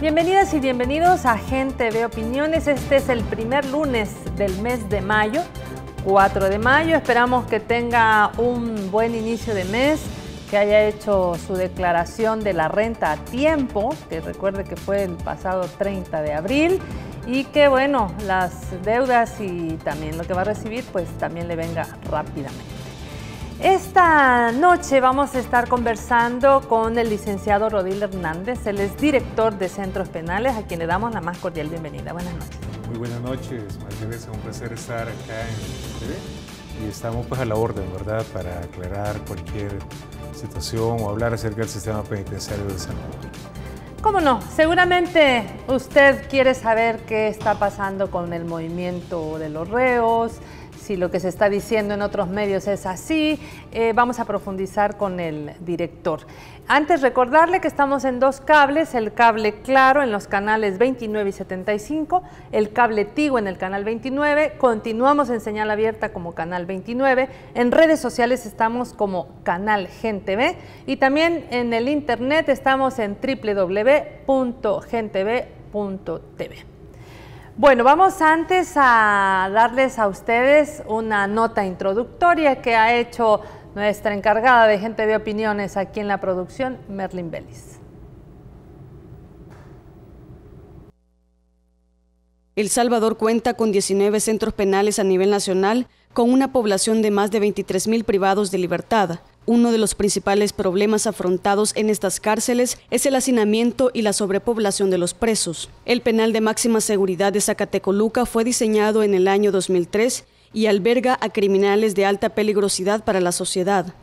Bienvenidas y bienvenidos a Gente Ve Opiniones. Este es el primer lunes del mes de mayo, 4 de mayo. Esperamos que tenga un buen inicio de mes, que haya hecho su declaración de la renta a tiempo, que recuerde que fue el pasado 30 de abril, y que, bueno, las deudas y también lo que va a recibir, pues también le venga rápidamente. Esta noche vamos a estar conversando con el licenciado Rodil Hernández. Él es director de Centros Penales, a quien le damos la más cordial bienvenida. Buenas noches. Muy buenas noches, María. Es un placer estar acá en TV y estamos pues a la orden, ¿verdad?, para aclarar cualquier situación o hablar acerca del sistema penitenciario de San Salvador. ¿Cómo no? Seguramente usted quiere saber qué está pasando con el movimiento de los reos, si lo que se está diciendo en otros medios es así. Vamos a profundizar con el director. Antes, recordarle que estamos en dos cables: el cable Claro en los canales 29 y 75, el cable Tigo en el canal 29, continuamos en señal abierta como canal 29, en redes sociales estamos como canal Gente Ve y también en el internet estamos en www.genteve.tv. Bueno, vamos antes a darles a ustedes una nota introductoria que ha hecho nuestra encargada de Gente de Opiniones aquí en la producción, Merlin Vélez. El Salvador cuenta con 19 centros penales a nivel nacional, con una población de más de 23.000 privados de libertad. Uno de los principales problemas afrontados en estas cárceles es el hacinamiento y la sobrepoblación de los presos. El penal de máxima seguridad de Zacatecoluca fue diseñado en el año 2003 y alberga a criminales de alta peligrosidad para la sociedad.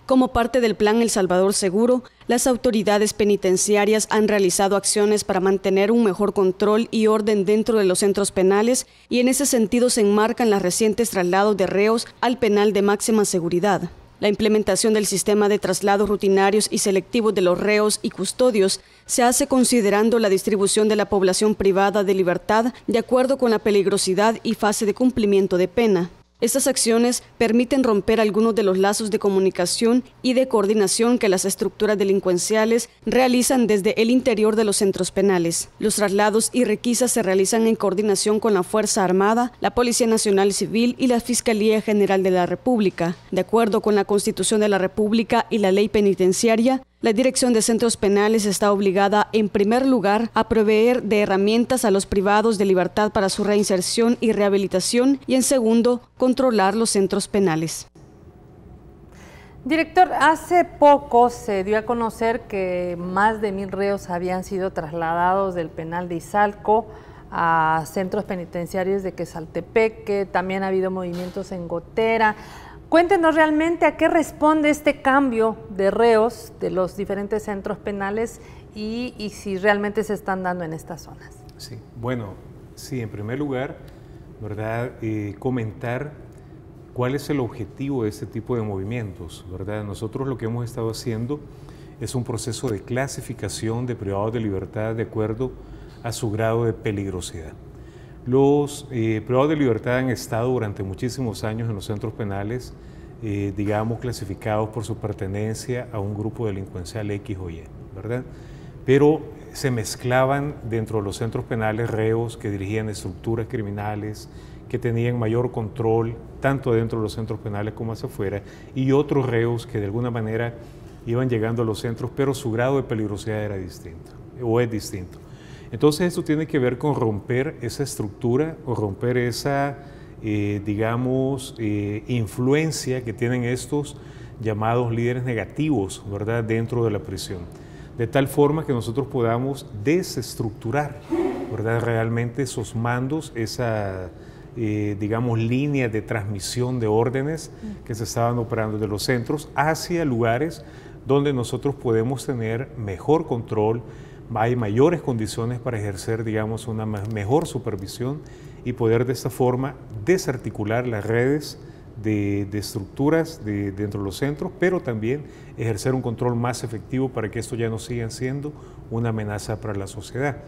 Como parte del Plan El Salvador Seguro, las autoridades penitenciarias han realizado acciones para mantener un mejor control y orden dentro de los centros penales, y en ese sentido se enmarcan los recientes traslados de reos al penal de máxima seguridad. La implementación del sistema de traslados rutinarios y selectivos de los reos y custodios se hace considerando la distribución de la población privada de libertad de acuerdo con la peligrosidad y fase de cumplimiento de pena. Estas acciones permiten romper algunos de los lazos de comunicación y de coordinación que las estructuras delincuenciales realizan desde el interior de los centros penales. Los traslados y requisas se realizan en coordinación con la Fuerza Armada, la Policía Nacional Civil y la Fiscalía General de la República. De acuerdo con la Constitución de la República y la Ley Penitenciaria, la Dirección de Centros Penales está obligada, en primer lugar, a proveer de herramientas a los privados de libertad para su reinserción y rehabilitación y, en segundo, controlar los centros penales. Director, hace poco se dio a conocer que más de 1,000 reos habían sido trasladados del penal de Izalco a centros penitenciarios de Quezaltepeque. También ha habido movimientos en Gotera. Cuéntenos realmente a qué responde este cambio de reos de los diferentes centros penales y si realmente se están dando en estas zonas. Sí, bueno, sí, en primer lugar, ¿verdad? Comentar cuál es el objetivo de este tipo de movimientos, ¿verdad? Nosotros lo que hemos estado haciendo es un proceso de clasificación de privados de libertad de acuerdo a su grado de peligrosidad. Los privados de libertad han estado durante muchísimos años en los centros penales, digamos, clasificados por su pertenencia a un grupo delincuencial X o Y, ¿verdad? Pero se mezclaban dentro de los centros penales reos que dirigían estructuras criminales, que tenían mayor control tanto dentro de los centros penales como hacia afuera, y otros reos que de alguna manera iban llegando a los centros, pero su grado de peligrosidad era distinto, o es distinto. Entonces esto tiene que ver con romper esa estructura o romper esa, digamos, influencia que tienen estos llamados líderes negativos, ¿verdad?, dentro de la prisión. De tal forma que nosotros podamos desestructurar, ¿verdad?, realmente esos mandos, esa, digamos, línea de transmisión de órdenes que se estaban operando de los centros hacia lugares donde nosotros podemos tener mejor control, hay mayores condiciones para ejercer, digamos, una mejor supervisión y poder de esta forma desarticular las redes de estructuras dentro de los centros, pero también ejercer un control más efectivo para que esto ya no siga siendo una amenaza para la sociedad.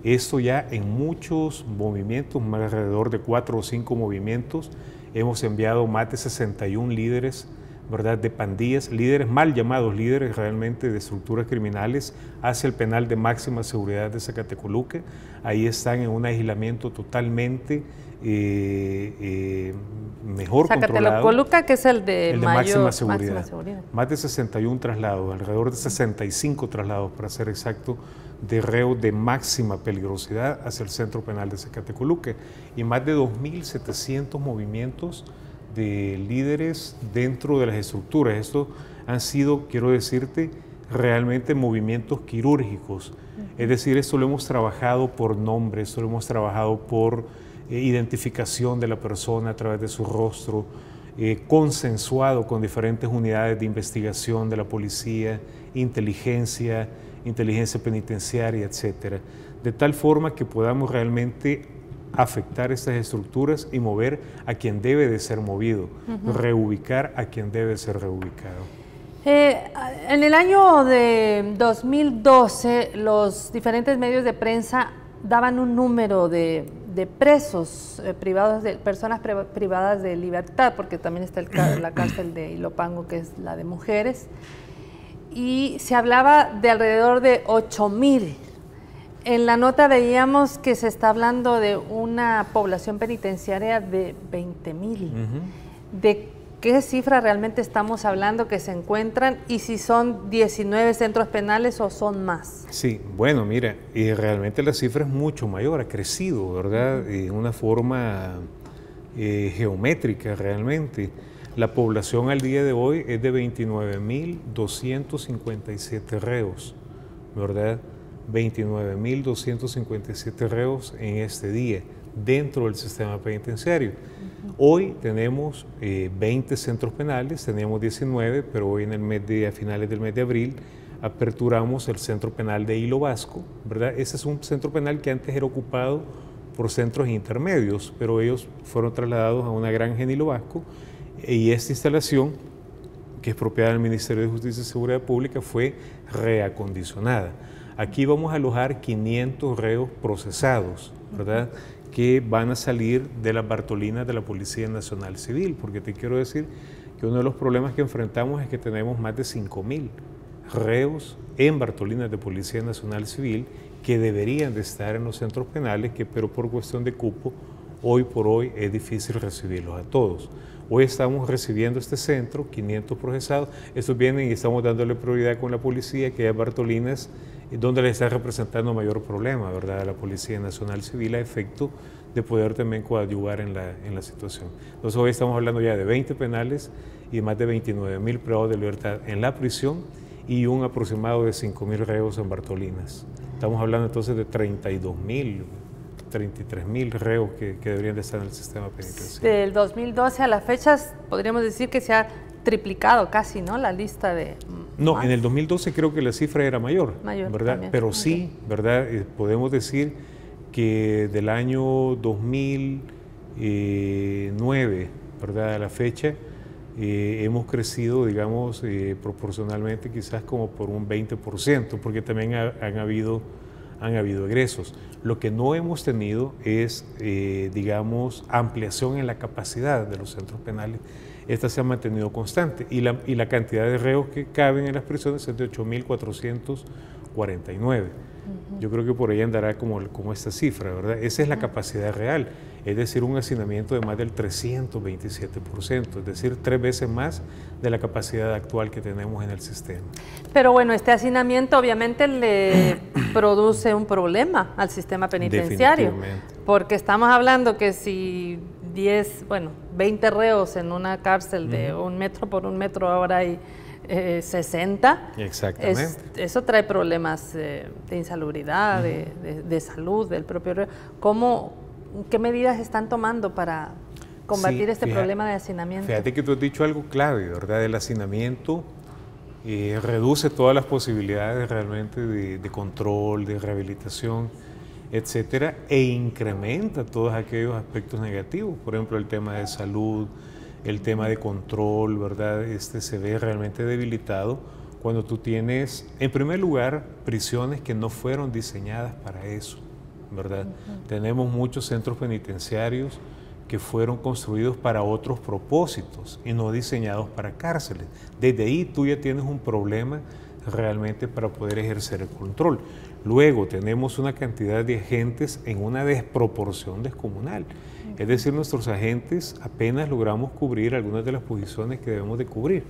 Esto ya en muchos movimientos, alrededor de 4 o 5 movimientos, hemos enviado más de 61 líderes ¿verdad?, de pandillas, líderes, mal llamados líderes realmente de estructuras criminales, hacia el penal de máxima seguridad de Zacatecoluque. Ahí están en un aislamiento totalmente mejor controlado. Zacatecoluque, que es el de máxima seguridad. Más de 61 traslados, alrededor de 65 traslados, para ser exacto, de reos de máxima peligrosidad hacia el centro penal de Zacatecoluque, y más de 2.700 movimientos de líderes dentro de las estructuras. Estos han sido, quiero decirte, realmente movimientos quirúrgicos. Es decir, esto lo hemos trabajado por nombre, esto lo hemos trabajado por identificación de la persona a través de su rostro, consensuado con diferentes unidades de investigación de la policía, inteligencia penitenciaria, etcétera, de tal forma que podamos realmente afectar estas estructuras y mover a quien debe de ser movido, reubicar a quien debe ser reubicado. En el año de 2012, los diferentes medios de prensa daban un número de presos privados, de personas privadas de libertad, porque también está la cárcel de Ilopango, que es la de mujeres, y se hablaba de alrededor de 8,000. En la nota veíamos que se está hablando de una población penitenciaria de 20,000. ¿De qué cifra realmente estamos hablando que se encuentran, y si son 19 centros penales o son más? Sí, bueno, mira, realmente la cifra es mucho mayor, ha crecido, ¿verdad? En una forma geométrica realmente. La población al día de hoy es de 29.257 reos, ¿verdad? 29.257 reos en este día dentro del sistema penitenciario. Hoy tenemos 20 centros penales, teníamos 19, pero hoy a finales del mes de abril aperturamos el centro penal de Hilo Vasco, ¿verdad? Ese es un centro penal que antes era ocupado por centros intermedios, pero ellos fueron trasladados a una granja en Hilo Vasco, y esta instalación, que es propiedad del Ministerio de Justicia y Seguridad Pública, fue reacondicionada. Aquí vamos a alojar 500 reos procesados, ¿verdad?, que van a salir de las Bartolinas de la Policía Nacional Civil, porque te quiero decir que uno de los problemas que enfrentamos es que tenemos más de 5,000 reos en Bartolinas de Policía Nacional Civil que deberían de estar en los centros penales, pero por cuestión de cupo, hoy por hoy es difícil recibirlos a todos. Hoy estamos recibiendo este centro, 500 procesados. Estos vienen y estamos dándole prioridad con la policía, que es Bartolinas, donde le está representando mayor problema, ¿verdad?, a la Policía Nacional Civil, a efecto de poder también coadyuvar en la situación. Entonces hoy estamos hablando ya de 20 penales y más de 29,000 privados de libertad en la prisión, y un aproximado de 5,000 reos en Bartolinas. Estamos hablando entonces de 32,000, 33,000 reos que deberían de estar en el sistema penitenciario. Del 2012 a la fecha, podríamos decir que se ha triplicado casi, ¿no?, la lista de... No, en el 2012 creo que la cifra era mayor, ¿verdad? También. Pero sí, ¿verdad? Podemos decir que del año 2009, ¿verdad?, a la fecha, hemos crecido, digamos, proporcionalmente quizás como por un 20%, porque también han habido egresos. Lo que no hemos tenido es, digamos, ampliación en la capacidad de los centros penales. Esta se ha mantenido constante, y la cantidad de reos que caben en las prisiones es de 8,449. Yo creo que por ahí andará como esta cifra, ¿verdad? Esa es la capacidad real, es decir, un hacinamiento de más del 327%, es decir, 3 veces más de la capacidad actual que tenemos en el sistema. Pero bueno, este hacinamiento obviamente le produce un problema al sistema penitenciario, porque estamos hablando que si 20 reos en una cárcel de 1 metro por 1 metro, ahora hay 60. Exactamente. Eso trae problemas de insalubridad, de salud del propio reo. ¿Qué medidas están tomando para combatir este problema de hacinamiento? Fíjate que tú has dicho algo clave, ¿verdad? El hacinamiento reduce todas las posibilidades realmente de control, de rehabilitación, etcétera, e incrementa todos aquellos aspectos negativos. Por ejemplo, el tema de salud, el tema de control, ¿verdad? Se ve realmente debilitado cuando tú tienes, en primer lugar, prisiones que no fueron diseñadas para eso, ¿verdad? Tenemos muchos centros penitenciarios que fueron construidos para otros propósitos y no diseñados para cárceles. Desde ahí tú ya tienes un problema realmente para poder ejercer el control. Luego tenemos una cantidad de agentes en una desproporción descomunal. Es decir, nuestros agentes apenas logramos cubrir algunas de las posiciones que debemos de cubrir.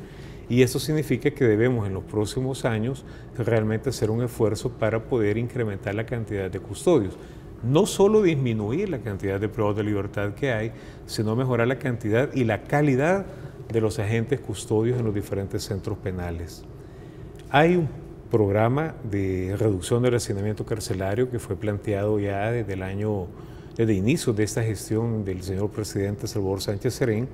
Y eso significa que debemos en los próximos años realmente hacer un esfuerzo para poder incrementar la cantidad de custodios. No solo disminuir la cantidad de privados de libertad que hay, sino mejorar la cantidad y la calidad de los agentes custodios en los diferentes centros penales. Hay un programa de reducción del hacinamiento carcelario que fue planteado ya desde inicios de esta gestión del señor presidente Salvador Sánchez Serén,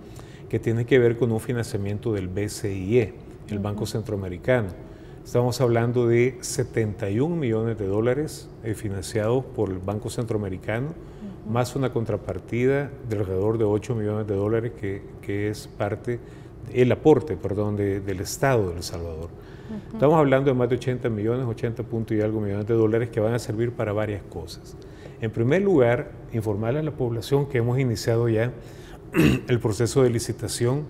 que tiene que ver con un financiamiento del BCIE, el Banco Centroamericano. Estamos hablando de 71 millones de dólares financiados por el Banco Centroamericano, más una contrapartida de alrededor de 8 millones de dólares que es el aporte del Estado de El Salvador. Estamos hablando de más de 80 millones, 80 puntos y algo millones de dólares que van a servir para varias cosas. En primer lugar, informarle a la población que hemos iniciado ya el proceso de licitación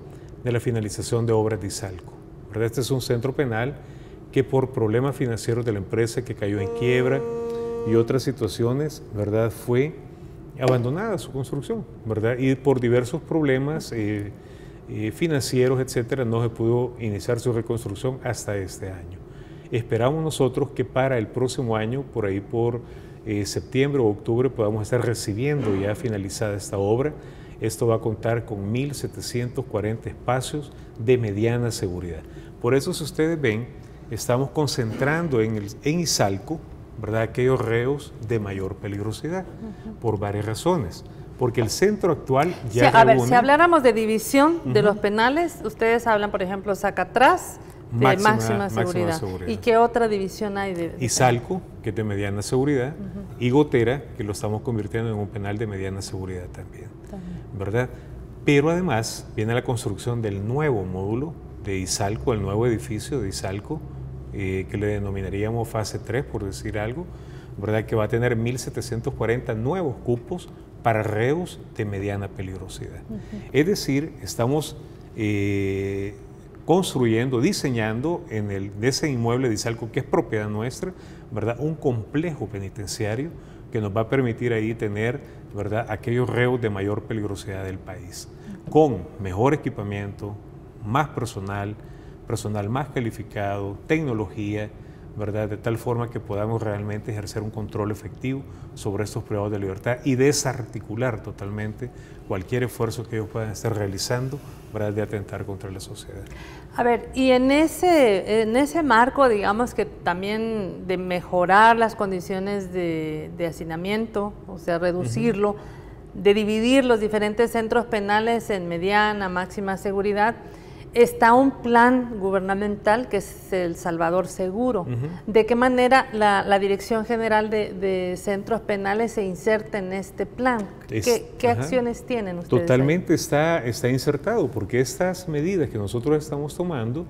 de la finalización de obras de Izalco. Este es un centro penal que por problemas financieros de la empresa que cayó en quiebra y otras situaciones, fue abandonada su construcción, y por diversos problemas financieros, etcétera, no se pudo iniciar su reconstrucción hasta este año. Esperamos nosotros que para el próximo año, por ahí por septiembre o octubre, podamos estar recibiendo ya finalizada esta obra. Esto va a contar con 1.740 espacios de mediana seguridad. Por eso, si ustedes ven, estamos concentrando en Izalco, aquellos reos de mayor peligrosidad, por varias razones. Porque el centro actual ya reúne... si habláramos de división de los penales, ustedes hablan, por ejemplo, Zacatrás, de máxima seguridad. ¿Y qué otra división hay? Izalco, que es de mediana seguridad, y Gotera, que lo estamos convirtiendo en un penal de mediana seguridad también. Pero además viene la construcción del nuevo módulo de Izalco, el nuevo edificio de Izalco, que le denominaríamos fase 3, por decir algo, que va a tener 1.740 nuevos cupos para reos de mediana peligrosidad. Es decir, estamos construyendo, diseñando en ese inmueble de Izalco, que es propiedad nuestra, un complejo penitenciario que nos va a permitir ahí tener aquellos reos de mayor peligrosidad del país, con mejor equipamiento, más personal más calificado, tecnología, de tal forma que podamos realmente ejercer un control efectivo sobre estos privados de libertad y desarticular totalmente cualquier esfuerzo que ellos puedan estar realizando de atentar contra la sociedad. A ver, y en ese marco, digamos que también de mejorar las condiciones de hacinamiento, o sea, reducirlo, de dividir los diferentes centros penales en mediana, máxima seguridad, está un plan gubernamental que es El Salvador Seguro. ¿De qué manera la Dirección General de Centros Penales se inserta en este plan? ¿Qué acciones tienen ustedes? Totalmente está insertado, porque estas medidas que nosotros estamos tomando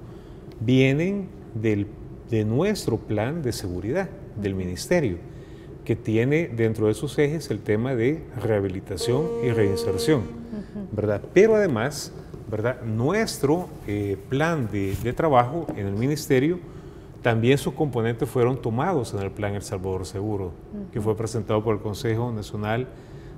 vienen de nuestro plan de seguridad del Ministerio, que tiene dentro de sus ejes el tema de rehabilitación y reinserción, Pero además, nuestro plan de trabajo en el Ministerio, también sus componentes fueron tomados en el plan El Salvador Seguro, que fue presentado por el Consejo Nacional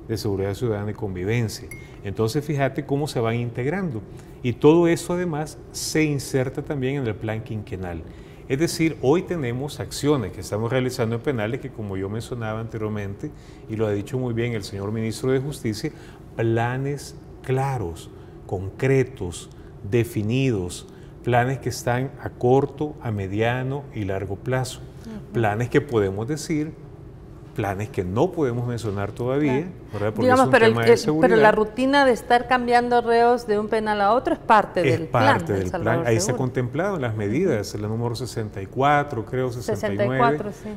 de Seguridad Ciudadana y Convivencia. Entonces, fíjate cómo se van integrando. Y todo eso, además, se inserta también en el plan quinquenal. Es decir, hoy tenemos acciones que estamos realizando en penales que, como yo mencionaba anteriormente, y lo ha dicho muy bien el señor Ministro de Justicia, planes claros, concretos, definidos, planes que están a corto, a mediano y largo plazo, planes que podemos decir, planes que no podemos mencionar todavía, porque digamos, es un tema de seguridad. Pero la rutina de estar cambiando reos de un penal a otro es parte del plan. Es parte del plan, ahí está contemplado en las medidas, la número 64, creo, 69, 64, sí.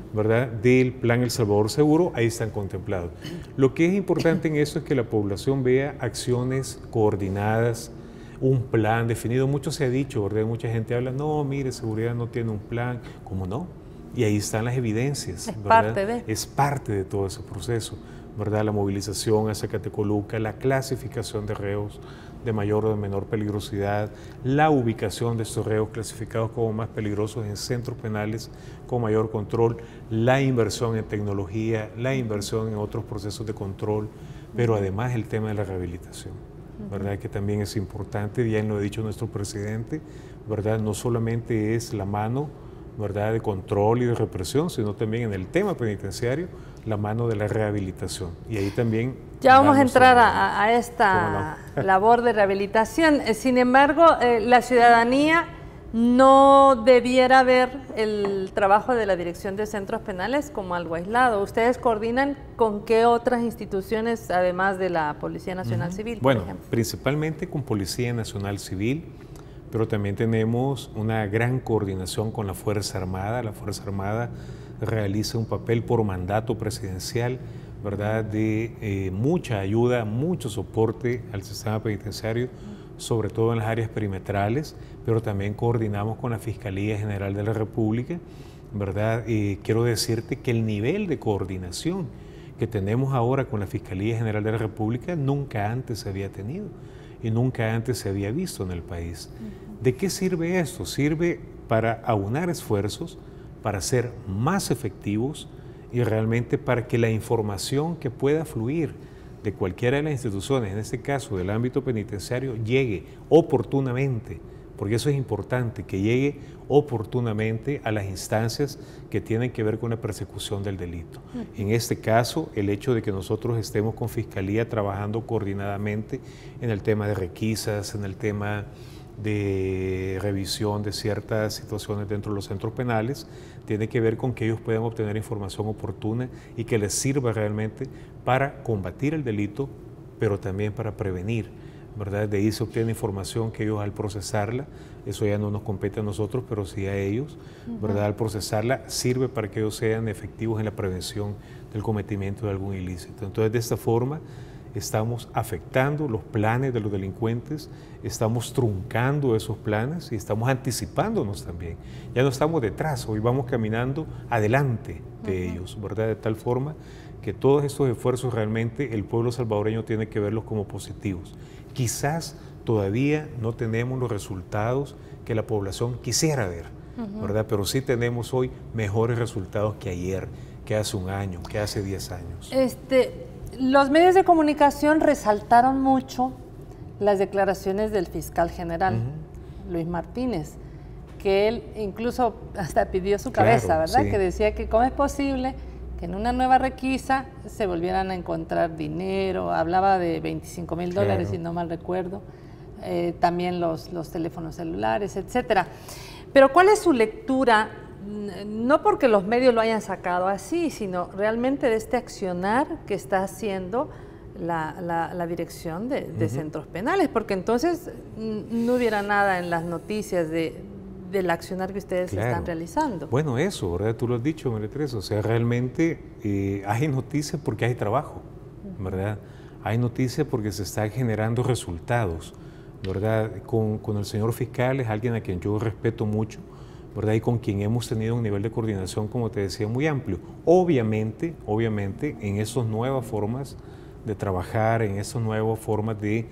Del plan El Salvador Seguro, ahí están contemplados. Lo que es importante en eso es que la población vea acciones coordinadas, un plan definido. Mucho se ha dicho, mucha gente habla, no, mire, seguridad no tiene un plan. ¿Cómo no? Y ahí están las evidencias, parte de. Es parte de todo ese proceso. ¿verdad? La movilización a Zacatecoluca, la clasificación de reos de mayor o de menor peligrosidad, la ubicación de estos reos clasificados como más peligrosos en centros penales con mayor control, la inversión en tecnología, la inversión en otros procesos de control, pero además el tema de la rehabilitación, ¿verdad? Que también es importante, ya lo ha dicho nuestro presidente, ¿verdad? No solamente es la mano, ¿verdad?, de control y de represión, sino también en el tema penitenciario, la mano de la rehabilitación. Y ahí también... Ya vamos a entrar a esta labor de rehabilitación. Sin embargo, la ciudadanía no debiera ver el trabajo de la Dirección de Centros Penales como algo aislado. ¿Ustedes coordinan con qué otras instituciones, además de la Policía Nacional Civil, por Bueno, ejemplo? principalmente con Policía Nacional Civil, pero también tenemos una gran coordinación con la Fuerza Armada. La Fuerza Armada realiza un papel por mandato presidencial, ¿verdad?, de mucha ayuda, mucho soporte al sistema penitenciario, sobre todo en las áreas perimetrales, pero también coordinamos con la Fiscalía General de la República, ¿verdad? Quiero decirte que el nivel de coordinación que tenemos ahora con la Fiscalía General de la República nunca antes se había tenido y nunca antes se había visto en el país. ¿De qué sirve esto? Sirve para aunar esfuerzos, para ser más efectivos y realmente para que la información que pueda fluir de cualquiera de las instituciones, en este caso del ámbito penitenciario, llegue oportunamente, porque eso es importante, que llegue oportunamente a las instancias que tienen que ver con la persecución del delito. En este caso, el hecho de que nosotros estemos con Fiscalía trabajando coordinadamente en el tema de requisas, en el tema de revisión de ciertas situaciones dentro de los centros penales, tiene que ver con que ellos puedan obtener información oportuna y que les sirva realmente para combatir el delito, pero también para prevenir, ¿verdad? De ahí se obtiene información que ellos al procesarla, eso ya no nos compete a nosotros, pero sí a ellos, ¿verdad? Al procesarla sirve para que ellos sean efectivos en la prevención del cometimiento de algún ilícito. Entonces, de esta forma, estamos afectando los planes de los delincuentes, estamos truncando esos planes y estamos anticipándonos también. Ya no estamos detrás, hoy vamos caminando adelante de ellos, ¿verdad? De tal forma que todos estos esfuerzos realmente el pueblo salvadoreño tiene que verlos como positivos. Quizás todavía no tenemos los resultados que la población quisiera ver, ¿verdad? Pero sí tenemos hoy mejores resultados que ayer, que hace un año, que hace 10 años. Los medios de comunicación resaltaron mucho las declaraciones del fiscal general, Luis Martínez, que él incluso hasta pidió su cabeza, ¿verdad? Sí. Que decía que cómo es posible que en una nueva requisa se volvieran a encontrar dinero, hablaba de $25,000, si no mal recuerdo, también los teléfonos celulares, etcétera. Pero ¿cuál es su lectura? No porque los medios lo hayan sacado así, sino realmente de este accionar que está haciendo la dirección de centros penales, porque entonces no hubiera nada en las noticias del accionar que ustedes están realizando. Bueno, eso, ¿verdad? Tú lo has dicho, María Teresa, o sea, realmente hay noticias porque hay trabajo, ¿verdad? Hay noticias porque se están generando resultados, ¿verdad? Con el señor fiscal, es alguien a quien yo respeto mucho, ¿verdad? Y con quien hemos tenido un nivel de coordinación, como te decía, muy amplio. Obviamente, en esas nuevas formas de trabajar, en esas nuevas formas de,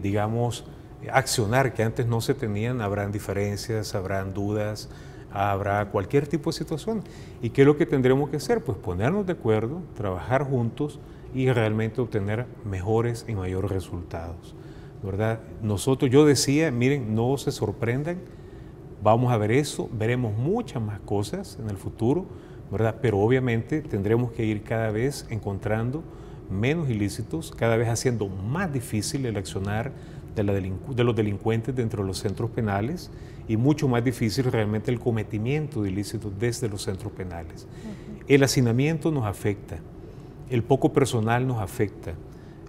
digamos, accionar que antes no se tenían, habrán diferencias, habrán dudas, habrá cualquier tipo de situación. ¿Y qué es lo que tendremos que hacer? Pues ponernos de acuerdo, trabajar juntos y realmente obtener mejores y mayores resultados, ¿verdad? Yo decía, miren, no se sorprendan, vamos a ver eso, veremos muchas más cosas en el futuro, ¿verdad? Pero obviamente tendremos que ir cada vez encontrando menos ilícitos, cada vez haciendo más difícil el accionar de los delincuentes dentro de los centros penales y mucho más difícil realmente el cometimiento de ilícitos desde los centros penales. El hacinamiento nos afecta, el poco personal nos afecta,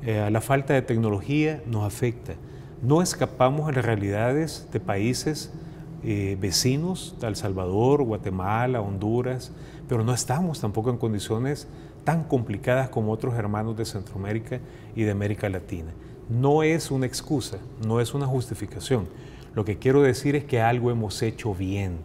la falta de tecnología nos afecta. No escapamos a las realidades de países vecinos, El Salvador, Guatemala, Honduras, pero no estamos tampoco en condiciones tan complicadas como otros hermanos de Centroamérica y de América Latina. No es una excusa, no es una justificación. Lo que quiero decir es que algo hemos hecho bien.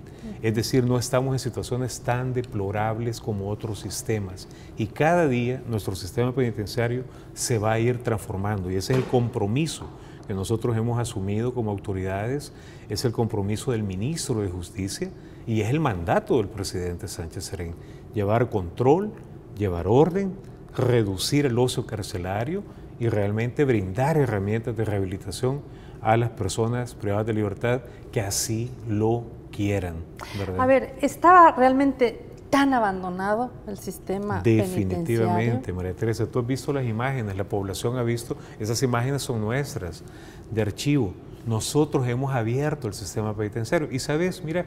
Es decir, no estamos en situaciones tan deplorables como otros sistemas. Y cada día nuestro sistema penitenciario se va a ir transformando. Y ese es el compromiso que nosotros hemos asumido como autoridades, es el compromiso del ministro de Justicia y es el mandato del presidente Sánchez Serén. Llevar control, llevar orden, reducir el ocio carcelario y realmente brindar herramientas de rehabilitación a las personas privadas de libertad que así lo quieran, ¿verdad? A ver, ¿estaba realmente tan abandonado el sistema Definitivamente, penitenciario? María Teresa, tú has visto las imágenes, la población ha visto, esas imágenes son nuestras, de archivo. Nosotros hemos abierto el sistema penitenciario y sabes, mira,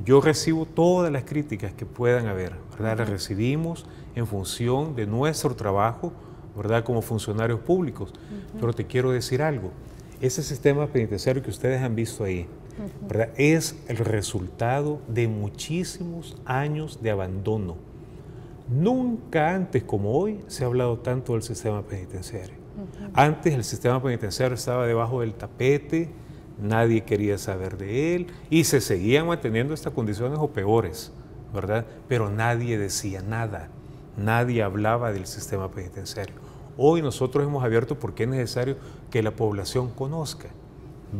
yo recibo todas las críticas que puedan haber, ¿verdad? Las recibimos en función de nuestro trabajo, ¿verdad? Como funcionarios públicos. Pero te quiero decir algo, ese sistema penitenciario que ustedes han visto ahí, ¿verdad? Es el resultado de muchísimos años de abandono. Nunca antes como hoy se ha hablado tanto del sistema penitenciario. Antes el sistema penitenciario estaba debajo del tapete, nadie quería saber de él y se seguían manteniendo estas condiciones o peores, ¿verdad? Pero nadie decía nada, nadie hablaba del sistema penitenciario. Hoy nosotros hemos abierto porque es necesario que la población conozca,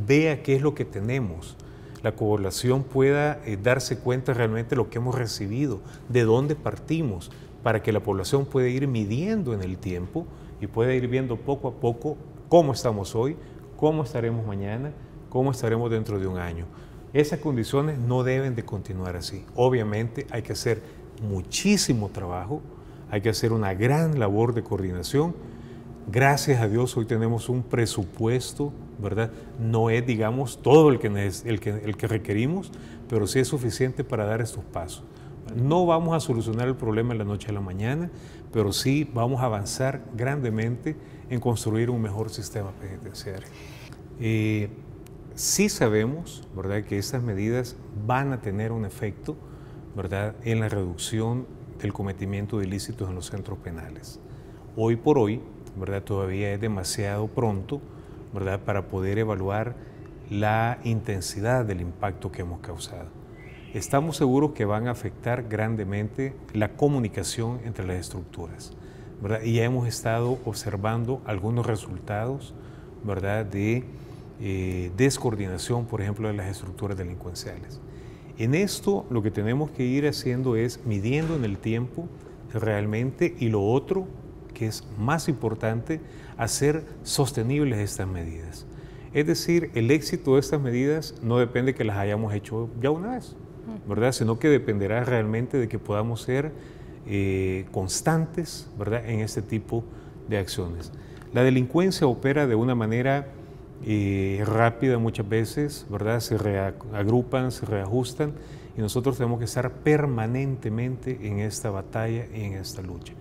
vea qué es lo que tenemos, la población pueda darse cuenta realmente de lo que hemos recibido, de dónde partimos, para que la población pueda ir midiendo en el tiempo y pueda ir viendo poco a poco cómo estamos hoy, cómo estaremos mañana, cómo estaremos dentro de un año. Esas condiciones no deben de continuar así. Obviamente hay que hacer muchísimo trabajo, hay que hacer una gran labor de coordinación. Gracias a Dios hoy tenemos un presupuesto, ¿verdad? No es, digamos, todo el que requerimos, pero sí es suficiente para dar estos pasos. No vamos a solucionar el problema en la noche a la mañana, pero sí vamos a avanzar grandemente en construir un mejor sistema penitenciario. Sí sabemos, ¿verdad?, que estas medidas van a tener un efecto, ¿verdad?, en la reducción del cometimiento de ilícitos en los centros penales. Hoy por hoy, ¿verdad?, todavía es demasiado pronto, ¿verdad?, para poder evaluar la intensidad del impacto que hemos causado. Estamos seguros que van a afectar grandemente la comunicación entre las estructuras, ¿verdad? Y ya hemos estado observando algunos resultados, ¿verdad?, de descoordinación, por ejemplo, de las estructuras delincuenciales. En esto lo que tenemos que ir haciendo es midiendo en el tiempo realmente, y lo otro que es más importante, hacer sostenibles estas medidas. Es decir, el éxito de estas medidas no depende que las hayamos hecho ya una vez, ¿verdad?, sino que dependerá realmente de que podamos ser constantes, ¿verdad?, en este tipo de acciones. La delincuencia opera de una manera rápida muchas veces, ¿verdad?, se reagrupan, se reajustan y nosotros tenemos que estar permanentemente en esta batalla y en esta lucha,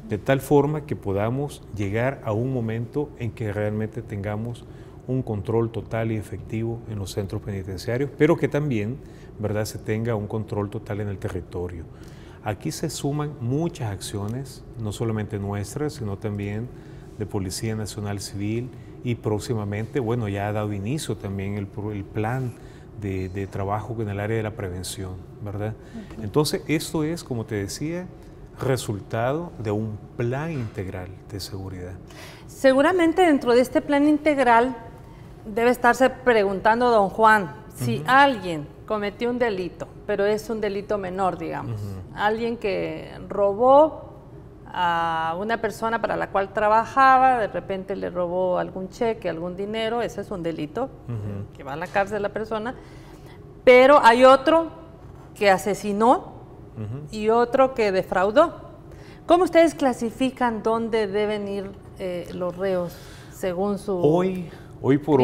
de tal forma que podamos llegar a un momento en que realmente tengamos un control total y efectivo en los centros penitenciarios, pero que también, ¿verdad?, se tenga un control total en el territorio. Aquí se suman muchas acciones, no solamente nuestras, sino también de Policía Nacional Civil y próximamente, bueno, ya ha dado inicio también el plan de trabajo en el área de la prevención, ¿verdad? Entonces, esto es, como te decía, resultado de un plan integral de seguridad. Seguramente dentro de este plan integral debe estarse preguntando don Juan, si alguien cometió un delito, pero es un delito menor, digamos, alguien que robó a una persona para la cual trabajaba, de repente le robó algún cheque, algún dinero, ese es un delito, que va a la cárcel la persona, pero hay otro que asesinó y otro que defraudó. ¿Cómo ustedes clasifican dónde deben ir los reos según su Hoy por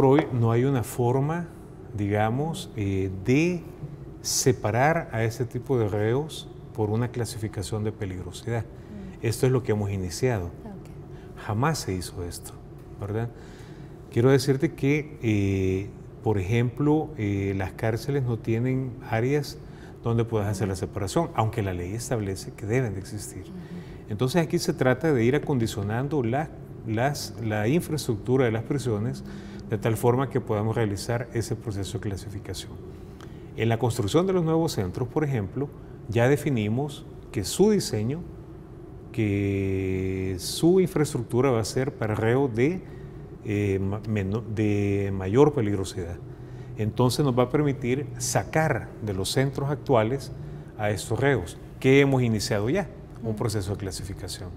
hoy no hay una forma, digamos, de separar a este tipo de reos por una clasificación de peligrosidad. Esto es lo que hemos iniciado. Jamás se hizo esto, ¿verdad? Quiero decirte que, por ejemplo, las cárceles no tienen áreas donde puedas hacer la separación, aunque la ley establece que deben de existir. Entonces aquí se trata de ir acondicionando la infraestructura de las prisiones de tal forma que podamos realizar ese proceso de clasificación. En la construcción de los nuevos centros, por ejemplo, ya definimos que su diseño, que su infraestructura va a ser para reos de mayor peligrosidad. Entonces nos va a permitir sacar de los centros actuales a estos reos, que hemos iniciado ya un proceso de clasificación.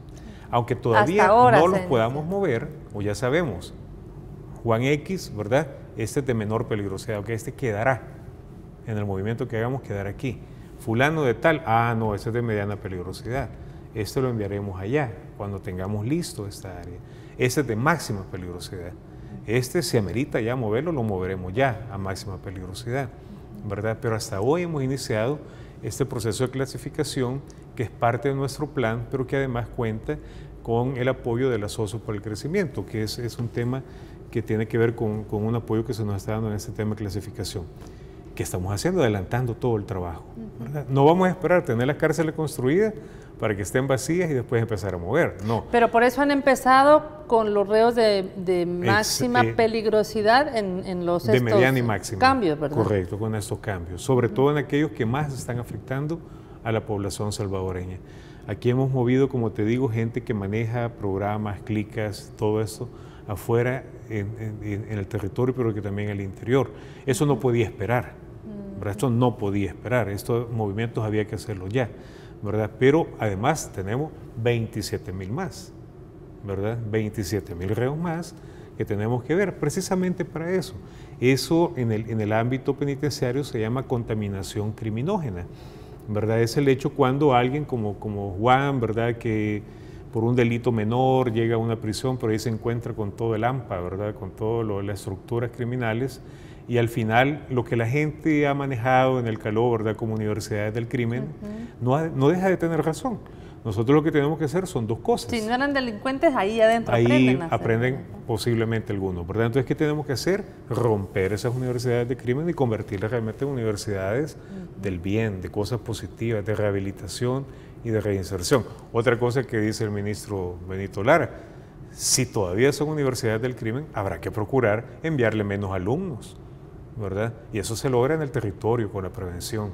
Aunque todavía no los podamos mover, o ya sabemos, Juan X, ¿verdad? Este es de menor peligrosidad, que este quedará, en el movimiento que hagamos, quedará aquí. Fulano de tal, no, ese es de mediana peligrosidad. Este lo enviaremos allá, cuando tengamos listo esta área. Este es de máxima peligrosidad. Este, si amerita ya moverlo, lo moveremos ya a máxima peligrosidad, ¿verdad? Pero hasta hoy hemos iniciado este proceso de clasificación que es parte de nuestro plan, pero que además cuenta con el apoyo de la SOSO para el crecimiento, que es un tema que tiene que ver con un apoyo que se nos está dando en este tema de clasificación, que estamos haciendo, adelantando todo el trabajo, ¿verdad? No vamos a esperar tener las cárceles construidas para que estén vacías y después empezar a mover, no. Pero por eso han empezado con los reos de máxima peligrosidad en los de mediana y máxima cambios, ¿verdad? Correcto, con estos cambios, sobre todo en aquellos que más están afectando a la población salvadoreña. Aquí hemos movido, como te digo, gente que maneja programas, clicas, todo esto afuera en el territorio, pero que también en el interior. Eso no podía esperar, ¿verdad? Esto no podía esperar, estos movimientos había que hacerlos ya, ¿verdad? Pero además tenemos 27,000 más, ¿verdad? 27,000 reos más que tenemos que ver precisamente para eso. Eso en el ámbito penitenciario se llama contaminación criminógena, ¿verdad? Es el hecho cuando alguien como Juan, ¿verdad?, que por un delito menor llega a una prisión, pero ahí se encuentra con todo el AMPA, ¿verdad?, con todas las estructuras criminales, y al final lo que la gente ha manejado en el calor, ¿verdad?, como universidades del crimen, no deja de tener razón. Nosotros lo que tenemos que hacer son dos cosas. Si no eran delincuentes, ahí adentro aprenden posiblemente algunos, ¿verdad? Entonces, ¿qué tenemos que hacer? Romper esas universidades de crimen y convertirlas realmente en universidades del bien, de cosas positivas, de rehabilitación y de reinserción. Otra cosa que dice el ministro Benito Lara, si todavía son universidades del crimen, habrá que procurar enviarle menos alumnos, ¿verdad? Y eso se logra en el territorio con la prevención,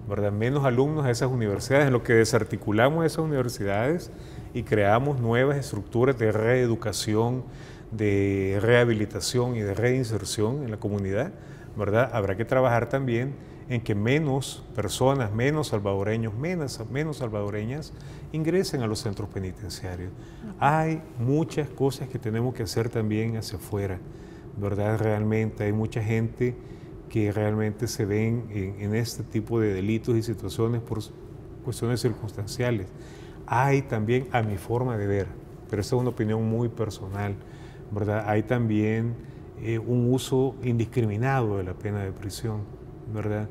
¿verdad? Menos alumnos a esas universidades, en lo que desarticulamos esas universidades y creamos nuevas estructuras de reeducación, de rehabilitación y de reinserción en la comunidad, ¿verdad? Habrá que trabajar también en que menos personas, menos salvadoreños, menos salvadoreñas ingresen a los centros penitenciarios. Hay muchas cosas que tenemos que hacer también hacia afuera, ¿verdad? Realmente hay mucha gente que realmente se ven en este tipo de delitos y situaciones por cuestiones circunstanciales. Hay también, a mi forma de ver, pero esta es una opinión muy personal, ¿verdad? Hay también un uso indiscriminado de la pena de prisión, ¿verdad?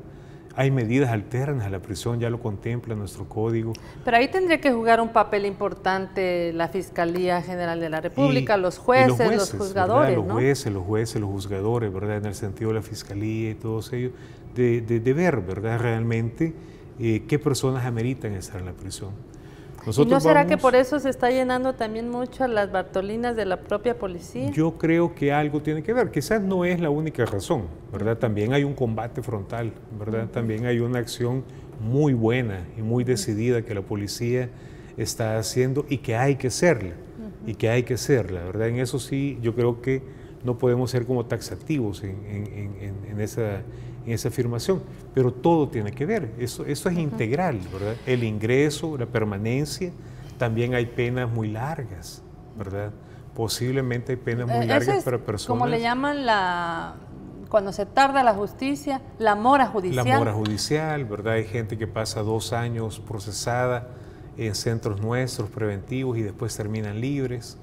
Hay medidas alternas a la prisión, ya lo contempla nuestro código. Pero ahí tendría que jugar un papel importante la Fiscalía General de la República, los jueces, los juzgadores, ¿verdad? ¿no? Los jueces, los juzgadores, ¿verdad? En el sentido de la Fiscalía y todos ellos, de ver, ¿verdad? Realmente qué personas ameritan estar en la prisión. ¿Y no será que por eso se está llenando también mucho las Bartolinas de la propia policía? Yo creo que algo tiene que ver, quizás no es la única razón, ¿verdad? También hay un combate frontal, ¿verdad? También hay una acción muy buena y muy decidida que la policía está haciendo y que hay que hacerla, ¿verdad? En eso sí, yo creo que no podemos ser como taxativos en esa afirmación, pero todo tiene que ver, eso es integral, ¿verdad? El ingreso, la permanencia, también hay penas muy largas, ¿verdad? Posiblemente hay penas muy largas para personas. Como le llaman cuando se tarda la justicia, la mora judicial. La mora judicial, ¿verdad? Hay gente que pasa 2 años procesada en centros nuestros preventivos y después terminan libres,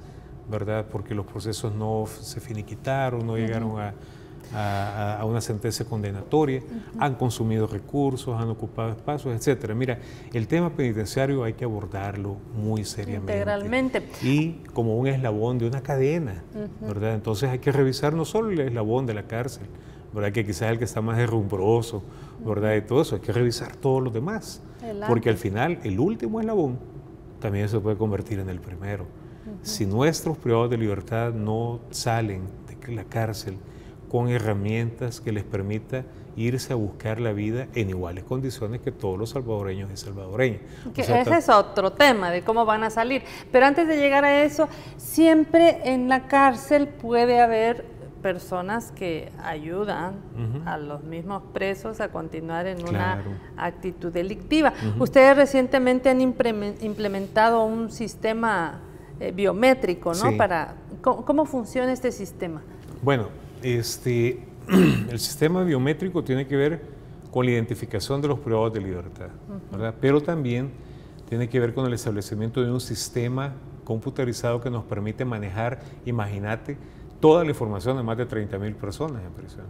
¿verdad? Porque los procesos no se finiquitaron, no llegaron a una sentencia condenatoria, han consumido recursos, han ocupado espacios, etcétera. Mira, el tema penitenciario hay que abordarlo muy seriamente. Integralmente. Y como un eslabón de una cadena, ¿verdad? Entonces hay que revisar no solo el eslabón de la cárcel, ¿verdad? Que quizás es el que está más herrumbroso, ¿verdad? Y todo eso, hay que revisar todos los demás. Porque al final, el último eslabón también se puede convertir en el primero. Si nuestros privados de libertad no salen de la cárcel con herramientas que les permita irse a buscar la vida en iguales condiciones que todos los salvadoreños y salvadoreñas. Que ese es otro tema de cómo van a salir. Pero antes de llegar a eso, siempre en la cárcel puede haber personas que ayudan a los mismos presos a continuar en una actitud delictiva. Ustedes recientemente han implementado un sistema biométrico, ¿no? Sí. ¿Cómo funciona este sistema? Bueno, el sistema biométrico tiene que ver con la identificación de los privados de libertad, ¿verdad? Pero también tiene que ver con el establecimiento de un sistema computarizado que nos permite manejar, imagínate, toda la información de más de 30.000 personas en prisión,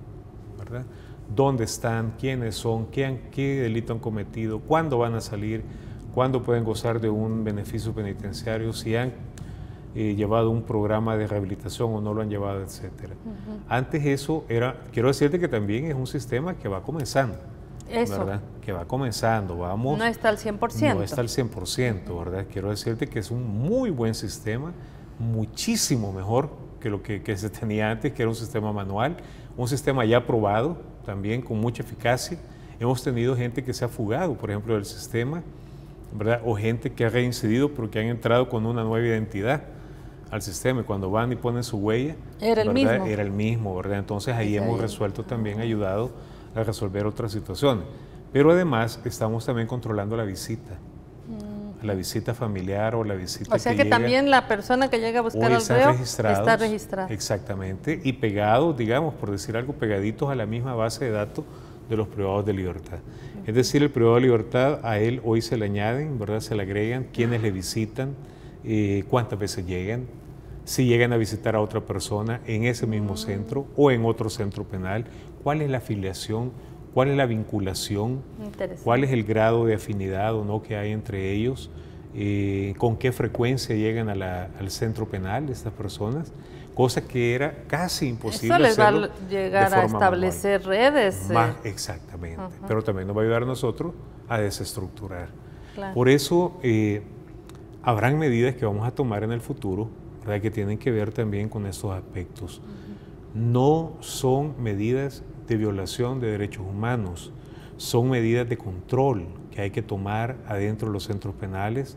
¿verdad? ¿Dónde están? ¿Quiénes son? ¿Qué delito han cometido? ¿Cuándo van a salir? ¿Cuándo pueden gozar de un beneficio penitenciario? ¿Si han llevado un programa de rehabilitación o no lo han llevado, etcétera? Antes eso era, quiero decirte que también es un sistema que va comenzando. Eso. ¿Verdad? Que va comenzando, vamos. No está al 100%. No está al 100%, ¿verdad? Quiero decirte que es un muy buen sistema, muchísimo mejor que lo que se tenía antes, que era un sistema manual, un sistema ya probado, también con mucha eficacia. Hemos tenido gente que se ha fugado, por ejemplo, del sistema, ¿verdad? O gente que ha reincidido porque han entrado con una nueva identidad al sistema y cuando van y ponen su huella, era el ¿verdad? mismo. Era el mismo, ¿verdad? Entonces ahí hemos resuelto también, ayudado a resolver otras situaciones. Pero además estamos también controlando la visita. La visita familiar o la visita o sea que llega, también la persona que llega a buscar al reo está registrada. Exactamente, y pegados, digamos, por decir algo, pegaditos a la misma base de datos de los privados de libertad. Es decir, el privado de libertad, a él hoy se le añaden, ¿verdad? Se le agregan quiénes le visitan, cuántas veces llegan, si llegan a visitar a otra persona en ese mismo centro o en otro centro penal, cuál es la afiliación, cuál es la vinculación, cuál es el grado de afinidad o no que hay entre ellos, con qué frecuencia llegan al centro penal estas personas, cosa que era casi imposible hacerlo. Eso les va a llegar a establecer manual. Redes. Exactamente, pero también nos va a ayudar a nosotros a desestructurar. Claro. Por eso habrán medidas que vamos a tomar en el futuro, ¿verdad? Que tienen que ver también con estos aspectos. No son medidas de violación de derechos humanos, son medidas de control que hay que tomar adentro de los centros penales,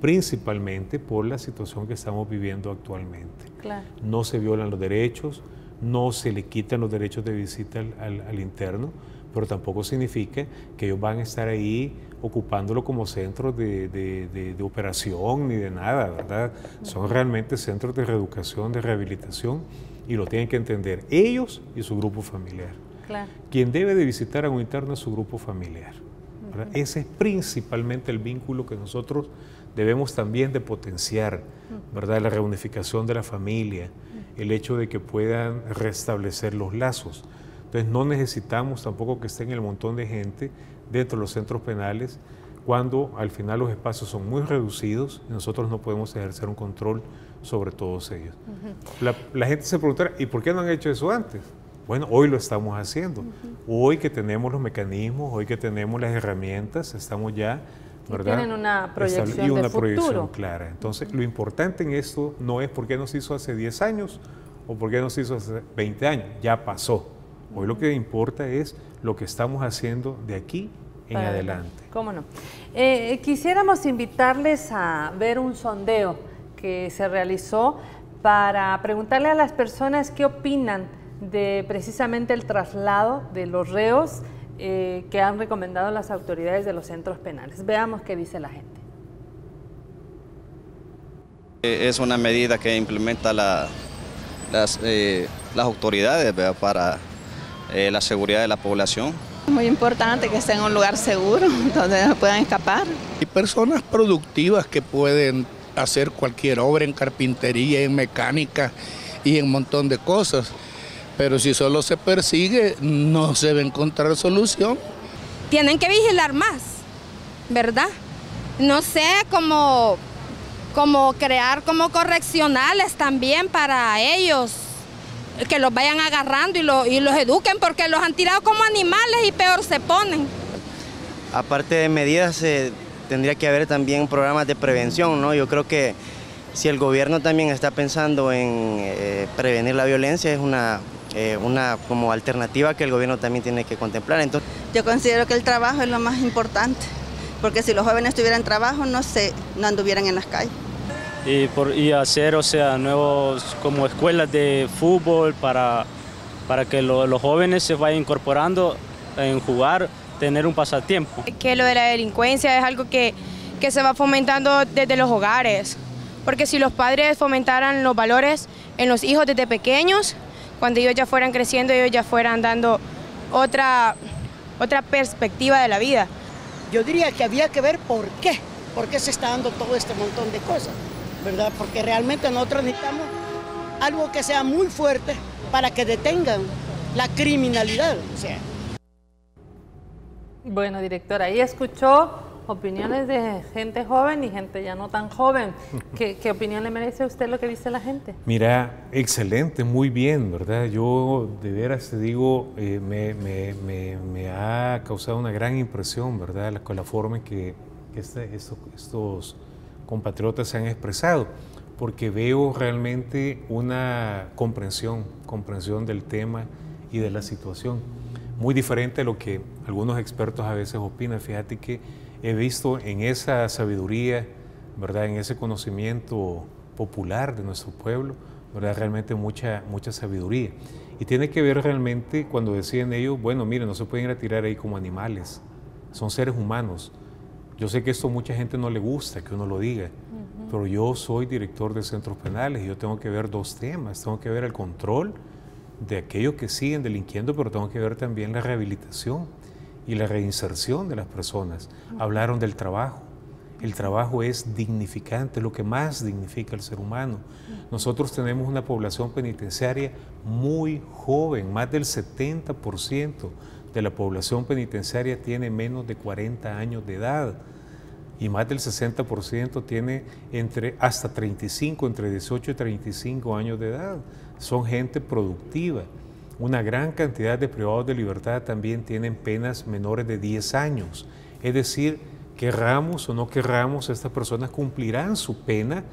principalmente por la situación que estamos viviendo actualmente. Claro. No se violan los derechos, no se le quitan los derechos de visita al interno, pero tampoco significa que ellos van a estar ahí ocupándolo como centros de operación ni de nada, ¿verdad? Son realmente centros de reeducación, de rehabilitación, y lo tienen que entender ellos y su grupo familiar. Claro. Quien debe de visitar a un interno es su grupo familiar, ¿verdad? Ese es principalmente el vínculo que nosotros debemos también de potenciar, ¿verdad? La reunificación de la familia, el hecho de que puedan restablecer los lazos. Entonces no necesitamos tampoco que estén el montón de gente dentro de los centros penales cuando al final los espacios son muy reducidos y nosotros no podemos ejercer un control sobre todos ellos. La gente se preguntará, ¿y por qué no han hecho eso antes? Bueno, hoy lo estamos haciendo. Hoy que tenemos los mecanismos, hoy que tenemos las herramientas, estamos ya, ¿verdad? Tienen una proyección y una de proyección futuro. clara. Entonces, lo importante en esto no es por qué nos hizo hace 10 años o por qué nos hizo hace 20 años. Ya pasó. Hoy lo que importa es lo que estamos haciendo de aquí en adelante. ¿Cómo no? Quisiéramos invitarles a ver un sondeo que se realizó para preguntarle a las personas qué opinan de precisamente el traslado de los reos que han recomendado las autoridades de los centros penales. Veamos qué dice la gente. Es una medida que implementa las autoridades, ¿verdad? Para la seguridad de la población. Muy importante que esté en un lugar seguro donde no puedan escapar. Hay personas productivas que pueden hacer cualquier obra en carpintería, en mecánica y en un montón de cosas, pero si solo se persigue no se va a encontrar solución. Tienen que vigilar más, ¿verdad? No sé, como crear como correccionales también para ellos, que los vayan agarrando y los eduquen, porque los han tirado como animales y peor se ponen. Aparte de medidas, tendría que haber también programas de prevención, ¿no? Yo creo que si el gobierno también está pensando en prevenir la violencia, es una una como alternativa que el gobierno también tiene que contemplar. Entonces, yo considero que el trabajo es lo más importante, porque si los jóvenes tuvieran trabajo, no anduvieran en las calles. Y hacer, o sea, nuevos como escuelas de fútbol para que los jóvenes se vayan incorporando en jugar, tener un pasatiempo. Que lo de la delincuencia es algo que se va fomentando desde los hogares, porque si los padres fomentaran los valores en los hijos desde pequeños, cuando ellos ya fueran creciendo, ellos ya fueran dando otra perspectiva de la vida. Yo diría que había que ver por qué se está dando todo este montón de cosas, ¿verdad? Porque realmente nosotros necesitamos algo que sea muy fuerte para que detengan la criminalidad. O sea. Bueno, directora, ahí escuchó opiniones de gente joven y gente ya no tan joven. ¿Qué opinión le merece a usted lo que dice la gente? Mira, excelente, muy bien, ¿verdad? Yo de veras te digo, me ha causado una gran impresión, ¿verdad? Con la forma en que estos compatriotas se han expresado, porque veo realmente una comprensión del tema y de la situación, muy diferente a lo que algunos expertos a veces opinan. Fíjate que he visto en esa sabiduría, ¿verdad?, en ese conocimiento popular de nuestro pueblo, ¿verdad?, realmente mucha sabiduría. Y tiene que ver realmente cuando deciden ellos, bueno, miren, no se pueden ir a tirar ahí como animales, son seres humanos. Yo sé que esto a mucha gente no le gusta que uno lo diga, pero yo soy director de centros penales y yo tengo que ver dos temas. Tengo que ver el control de aquellos que siguen delinquiendo, pero tengo que ver también la rehabilitación y la reinserción de las personas. Hablaron del trabajo. El trabajo es dignificante, lo que más dignifica al ser humano. Nosotros tenemos una población penitenciaria muy joven, más del 70% de la población penitenciaria tiene menos de 40 años de edad y más del 60% tiene hasta 35, entre 18 y 35 años de edad. Son gente productiva. Una gran cantidad de privados de libertad también tienen penas menores de 10 años. Es decir, querramos o no querramos, estas personas cumplirán su pena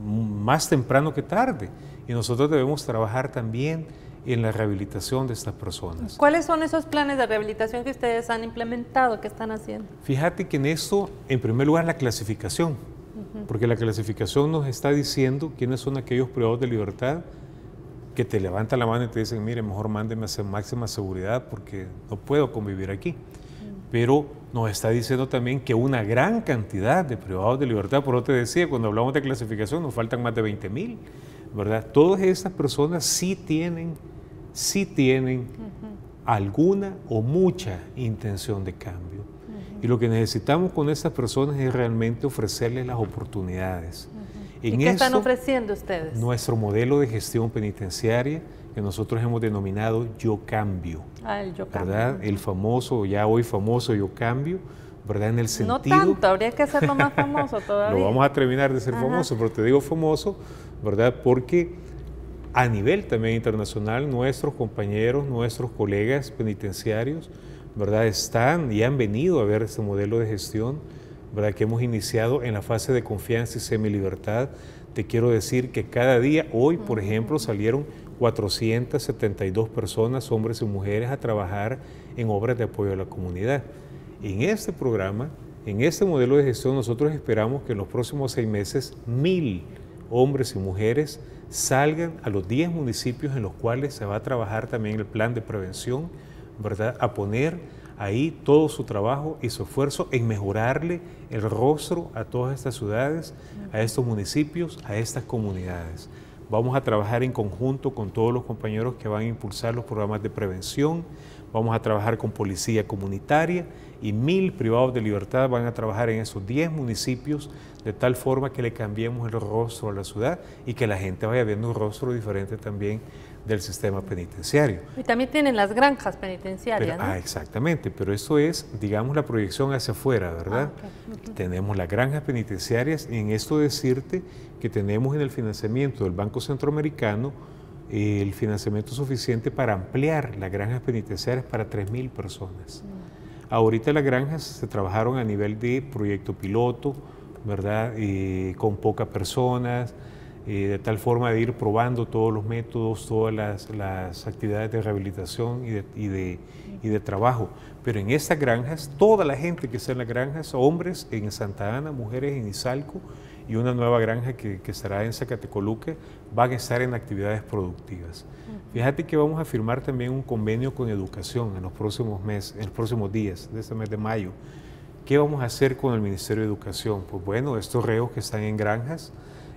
más temprano que tarde. Y nosotros debemos trabajar también en la rehabilitación de estas personas. ¿Cuáles son esos planes de rehabilitación que ustedes han implementado, que están haciendo? Fíjate que en esto, en primer lugar, la clasificación, porque la clasificación nos está diciendo quiénes son aquellos privados de libertad que te levantan la mano y te dicen, mire, mejor mándeme a hacer máxima seguridad porque no puedo convivir aquí. Pero nos está diciendo también que una gran cantidad de privados de libertad, por eso te decía, cuando hablamos de clasificación nos faltan más de 20,000, ¿verdad? Todas estas personas sí tienen alguna o mucha intención de cambio. Y lo que necesitamos con estas personas es realmente ofrecerles las oportunidades. ¿Y qué están ofreciendo ustedes? Nuestro modelo de gestión penitenciaria, que nosotros hemos denominado Yo Cambio. El Yo Cambio. ¿Verdad? El famoso, ya hoy famoso Yo Cambio, ¿verdad? En el sentido... No tanto, habría que hacerlo más famoso todavía. Lo vamos a terminar de ser famoso, pero te digo famoso, ¿verdad? Porque a nivel también internacional, nuestros compañeros, nuestros colegas penitenciarios, ¿verdad?, están y han venido a ver este modelo de gestión, ¿verdad?, que hemos iniciado en la fase de confianza y semilibertad. Te quiero decir que cada día, hoy, por ejemplo, salieron 472 personas, hombres y mujeres, a trabajar en obras de apoyo a la comunidad. En este programa, en este modelo de gestión, nosotros esperamos que en los próximos 6 meses, 1,000 hombres y mujeres salgan a los 10 municipios en los cuales se va a trabajar también el plan de prevención, ¿verdad?, a poner ahí todo su trabajo y su esfuerzo en mejorarle el rostro a todas estas ciudades, a estos municipios, a estas comunidades. Vamos a trabajar en conjunto con todos los compañeros que van a impulsar los programas de prevención, vamos a trabajar con policía comunitaria y 1,000 privados de libertad van a trabajar en esos 10 municipios de tal forma que le cambiemos el rostro a la ciudad y que la gente vaya viendo un rostro diferente también del sistema penitenciario. Y también tienen las granjas penitenciarias, pero, ¿no? Exactamente, pero esto es, digamos, la proyección hacia afuera, ¿verdad? Tenemos las granjas penitenciarias y en esto decirte que tenemos en el financiamiento del Banco Centroamericano el financiamiento suficiente para ampliar las granjas penitenciarias para 3,000 personas. Ahorita las granjas se trabajaron a nivel de proyecto piloto, ¿verdad? Con pocas personas, de tal forma de ir probando todos los métodos, todas las actividades de rehabilitación y de trabajo. Pero en estas granjas, toda la gente que está en las granjas, hombres en Santa Ana, mujeres en Izalco y una nueva granja que estará en Zacatecoluca, van a estar en actividades productivas. Fíjate que vamos a firmar también un convenio con educación en los próximos meses, en los próximos días de este mes de mayo. ¿Qué vamos a hacer con el Ministerio de Educación? Pues bueno, estos reos que están en granjas,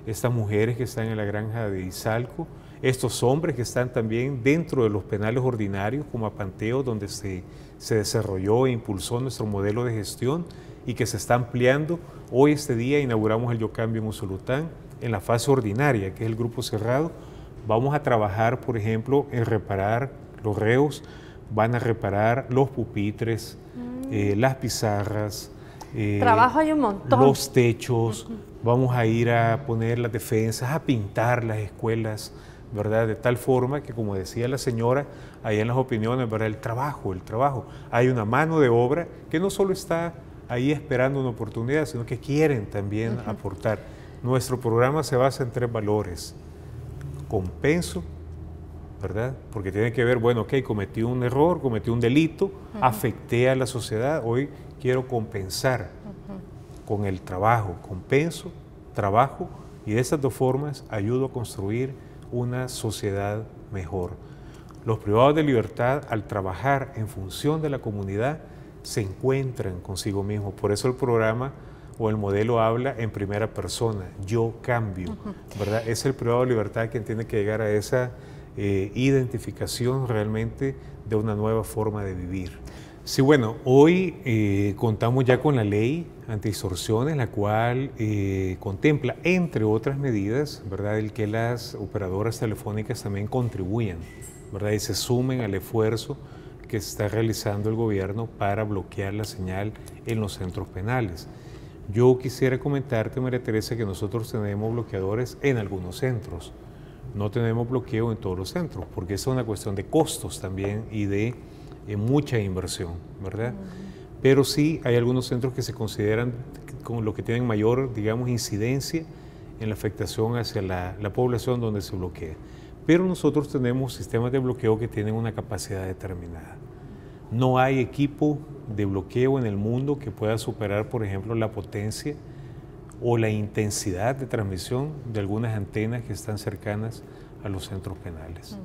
estas mujeres que están en la granja de Izalco, estos hombres que están también dentro de los penales ordinarios, como Apanteo, donde se desarrolló e impulsó nuestro modelo de gestión y que se está ampliando. Hoy, este día, inauguramos el Yo Cambio en Usulután en la fase ordinaria, que es el grupo cerrado. Vamos a trabajar, por ejemplo, en reparar los reos, van a reparar los pupitres, las pizarras, trabajo hay un montón. Los techos, vamos a ir a poner las defensas, a pintar las escuelas, ¿verdad? De tal forma que, como decía la señora, ahí en las opiniones, ¿verdad? El trabajo. Hay una mano de obra que no solo está ahí esperando una oportunidad, sino que quieren también aportar. Nuestro programa se basa en 3 valores. Compenso, ¿verdad? Porque tiene que ver, bueno, ok, cometí un error, cometí un delito, afecté a la sociedad, hoy quiero compensar con el trabajo. Compenso, trabajo, y de esas 2 formas ayudo a construir una sociedad mejor. Los privados de libertad, al trabajar en función de la comunidad, se encuentran consigo mismos. Por eso el programa o el modelo habla en primera persona, yo cambio, ¿verdad? Es el privado de libertad quien tiene que llegar a esa identificación realmente de una nueva forma de vivir. Sí, bueno, hoy contamos ya con la ley antidistorsiones, la cual contempla, entre otras medidas, ¿verdad?, el que las operadoras telefónicas también contribuyan, ¿verdad?, y se sumen al esfuerzo que está realizando el gobierno para bloquear la señal en los centros penales. Yo quisiera comentarte, María Teresa, que nosotros tenemos bloqueadores en algunos centros. No tenemos bloqueo en todos los centros, porque es una cuestión de costos también y de mucha inversión, ¿verdad? Pero sí hay algunos centros que se consideran como los que tienen mayor, digamos, incidencia en la afectación hacia la población donde se bloquea. Pero nosotros tenemos sistemas de bloqueo que tienen una capacidad determinada. No hay equipo de bloqueo en el mundo que pueda superar, por ejemplo, la potencia o la intensidad de transmisión de algunas antenas que están cercanas a los centros penales.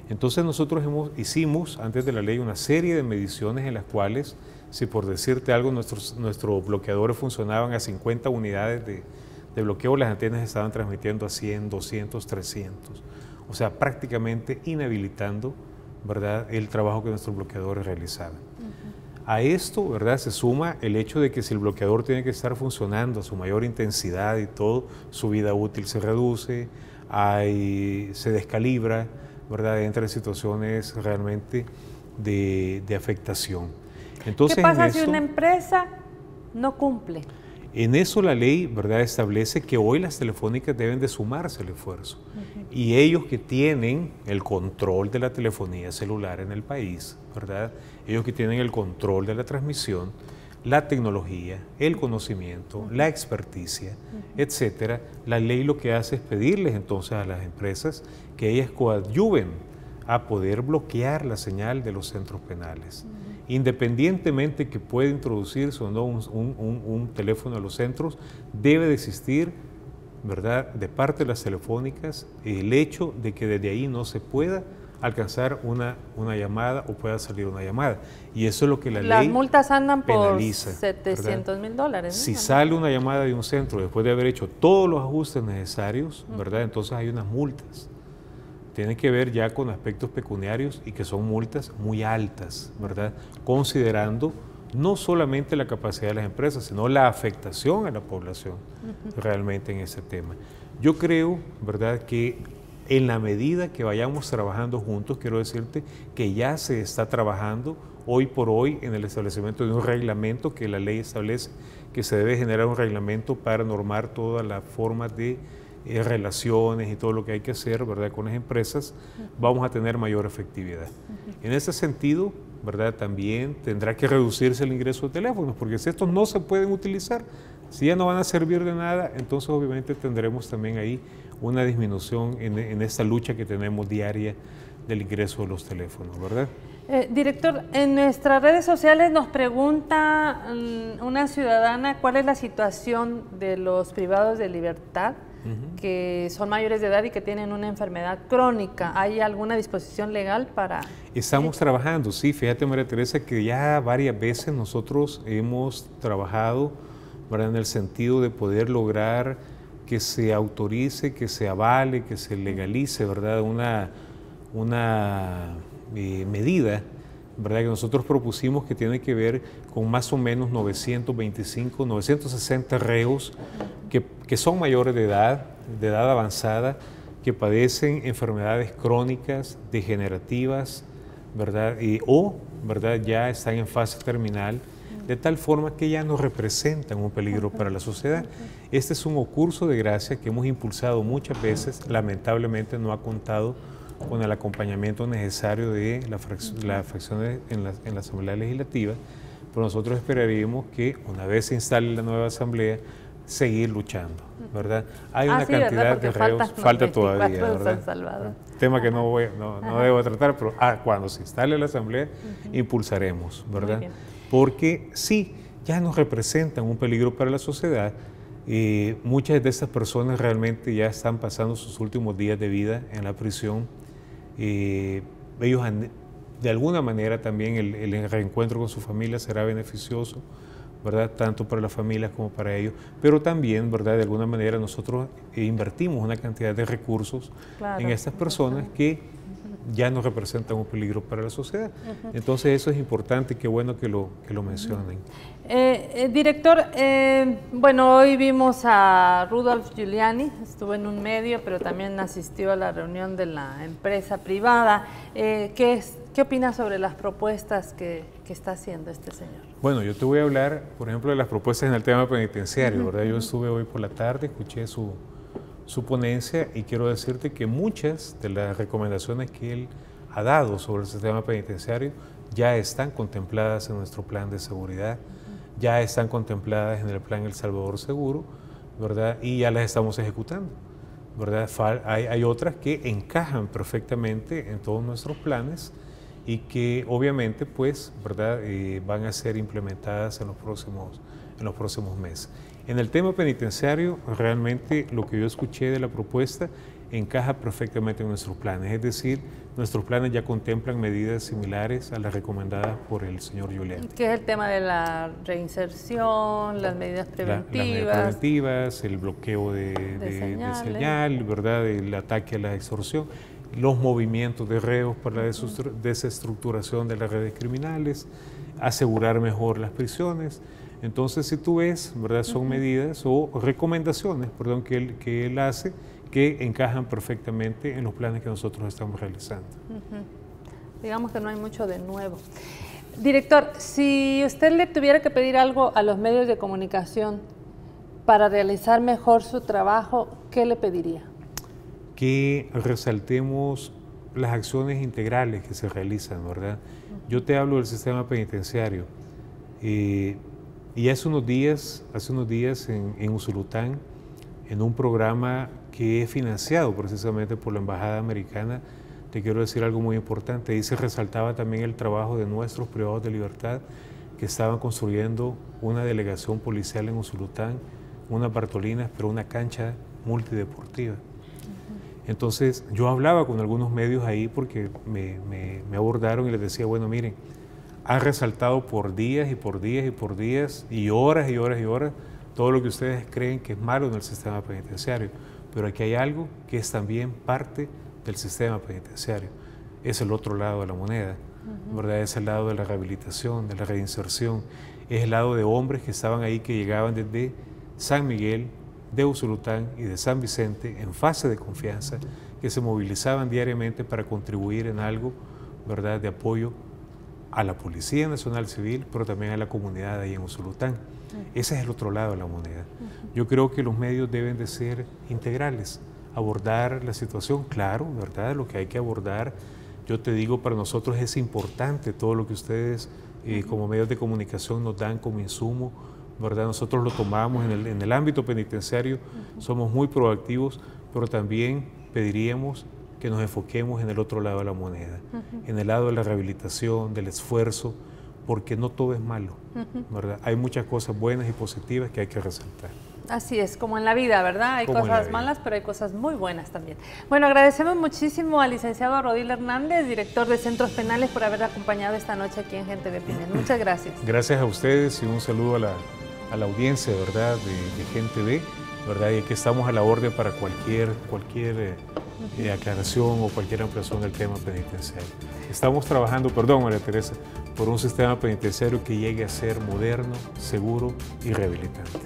Entonces nosotros hicimos, antes de la ley, una serie de mediciones en las cuales, si por decirte algo, nuestros bloqueadores funcionaban a 50 unidades de bloqueo, las antenas estaban transmitiendo a 100, 200, 300. O sea, prácticamente inhabilitando, ¿verdad?, el trabajo que nuestros bloqueadores realizaban. A esto, ¿verdad?, se suma el hecho de que si el bloqueador tiene que estar funcionando a su mayor intensidad y todo, su vida útil se reduce, se descalibra, ¿verdad?, entra en situaciones realmente de afectación. Entonces, ¿qué pasa si una empresa no cumple? En eso la ley, ¿verdad?, establece que hoy las telefónicas deben de sumarse al esfuerzo. Y ellos que tienen el control de la telefonía celular en el país, ¿verdad?, ellos que tienen el control de la transmisión, la tecnología, el conocimiento, la experticia, etcétera, la ley lo que hace es pedirles entonces a las empresas que ellas coadyuven a poder bloquear la señal de los centros penales. Independientemente que pueda introducirse o no un teléfono a los centros, debe de existir, ¿verdad?, de parte de las telefónicas, el hecho de que desde ahí no se pueda alcanzar una llamada o pueda salir una llamada. Y eso es lo que la ley penaliza. Las multas andan por $700,000, ¿no? Si sale una llamada de un centro después de haber hecho todos los ajustes necesarios, ¿verdad?, entonces hay unas multas. Tiene que ver ya con aspectos pecuniarios y que son multas muy altas, ¿verdad?, considerando no solamente la capacidad de las empresas, sino la afectación a la población realmente en ese tema. Yo creo, ¿verdad?, que en la medida que vayamos trabajando juntos, quiero decirte que ya se está trabajando hoy por hoy en el establecimiento de un reglamento que la ley establece, que se debe generar un reglamento para normar todas las formas de relaciones y todo lo que hay que hacer, ¿verdad?, con las empresas. Vamos a tener mayor efectividad. En ese sentido, ¿verdad?, también tendrá que reducirse el ingreso de teléfonos, porque si estos no se pueden utilizar, si ya no van a servir de nada, entonces obviamente tendremos también ahí una disminución en esta lucha que tenemos diaria del ingreso de los teléfonos, ¿verdad? Director, en nuestras redes sociales nos pregunta una ciudadana cuál es la situación de los privados de libertad que son mayores de edad y que tienen una enfermedad crónica. ¿Hay alguna disposición legal para...? Estamos trabajando, sí. Fíjate, María Teresa, que ya varias veces nosotros hemos trabajado, ¿verdad?, en el sentido de poder lograr que se autorice, que se avale, que se legalice, ¿verdad?, una medida, ¿verdad?, que nosotros propusimos, que tiene que ver con más o menos 925, 960 reos que son mayores de edad avanzada, que padecen enfermedades crónicas, degenerativas, ¿verdad?, ¿verdad?, ya están en fase terminal, de tal forma que ya no representan un peligro para la sociedad. Este es un concurso de gracia que hemos impulsado muchas veces, lamentablemente no ha contado con el acompañamiento necesario de las fracciones en la Asamblea Legislativa, pero nosotros esperaríamos que una vez se instale la nueva Asamblea, seguir luchando, ¿verdad? Hay una cantidad de reos, falta todavía, ¿verdad? Tema que no debo tratar, pero cuando se instale la Asamblea, impulsaremos, ¿verdad? Porque sí, ya nos representan un peligro para la sociedad. Muchas de estas personas realmente ya están pasando sus últimos días de vida en la prisión. Ellos de alguna manera también el reencuentro con su familia será beneficioso, ¿verdad?, tanto para las familias como para ellos, pero también, ¿verdad?, de alguna manera nosotros invertimos una cantidad de recursos en estas personas que ya no representan un peligro para la sociedad. Entonces eso es importante y qué bueno que lo mencionen. Director, bueno, hoy vimos a Rudolph Giuliani, estuvo en un medio, pero también asistió a la reunión de la empresa privada. ¿Qué opina sobre las propuestas que está haciendo este señor? Bueno, yo te voy a hablar, por ejemplo, de las propuestas en el tema penitenciario, ¿verdad? Yo estuve hoy por la tarde, escuché su ponencia y quiero decirte que muchas de las recomendaciones que él ha dado sobre el sistema penitenciario ya están contempladas en nuestro plan de seguridad, ya están contempladas en el plan El Salvador Seguro, ¿verdad? Y ya las estamos ejecutando, ¿verdad? Hay otras que encajan perfectamente en todos nuestros planes y que obviamente, pues, ¿verdad?, van a ser implementadas en los próximos meses. En el tema penitenciario, realmente lo que yo escuché de la propuesta encaja perfectamente en nuestros planes, es decir, nuestros planes ya contemplan medidas similares a las recomendadas por el señor Giuliani. ¿Qué es el tema de la reinserción, las medidas preventivas? Las medidas preventivas, el bloqueo de señal, ¿verdad?, el ataque a la extorsión, los movimientos de reos para la desestructuración de las redes criminales, asegurar mejor las prisiones. Entonces, si tú ves, ¿verdad?, son medidas o recomendaciones, perdón, que él hace, que encajan perfectamente en los planes que nosotros estamos realizando. Digamos que no hay mucho de nuevo. Director, si usted le tuviera que pedir algo a los medios de comunicación para realizar mejor su trabajo, ¿qué le pediría? Que resaltemos las acciones integrales que se realizan, ¿verdad? Yo te hablo del sistema penitenciario. Y hace unos días en Usulután, en un programa que es financiado precisamente por la Embajada Americana, te quiero decir algo muy importante. Ahí se resaltaba también el trabajo de nuestros privados de libertad que estaban construyendo una delegación policial en Usulután, unas Bartolinas, pero una cancha multideportiva. Entonces yo hablaba con algunos medios ahí porque me abordaron y les decía, bueno, miren, han resaltado por días y por días y por días y horas y horas y horas todo lo que ustedes creen que es malo en el sistema penitenciario, pero aquí hay algo que es también parte del sistema penitenciario, es el otro lado de la moneda, ¿verdad? Es el lado de la rehabilitación, de la reinserción, es el lado de hombres que estaban ahí, que llegaban desde San Miguel, de Usulután y de San Vicente en fase de confianza, que se movilizaban diariamente para contribuir en algo, ¿verdad?, de apoyo a la Policía Nacional Civil, pero también a la comunidad ahí en Usulután. Ese es el otro lado de la moneda. Yo creo que los medios deben de ser integrales, abordar la situación, claro, ¿verdad?, lo que hay que abordar. Yo te digo, para nosotros es importante todo lo que ustedes como medios de comunicación nos dan como insumo ¿verdad? Nosotros lo tomamos en el ámbito penitenciario, somos muy proactivos, pero también pediríamos que nos enfoquemos en el otro lado de la moneda, en el lado de la rehabilitación, del esfuerzo, porque no todo es malo, ¿verdad? Hay muchas cosas buenas y positivas que hay que resaltar. Así es, como en la vida, ¿verdad? Hay Como cosas malas, pero hay cosas muy buenas también. Bueno, agradecemos muchísimo al licenciado Rodil Hernández, director de Centros Penales, por haber acompañado esta noche aquí en Gente de Opinión. Muchas gracias. Gracias a ustedes y un saludo a la audiencia, ¿verdad? De Gente de, ¿verdad? Y aquí estamos a la orden para cualquier aclaración o cualquier ampliación del tema penitenciario. Estamos trabajando, perdón María Teresa, por un sistema penitenciario que llegue a ser moderno, seguro y rehabilitante.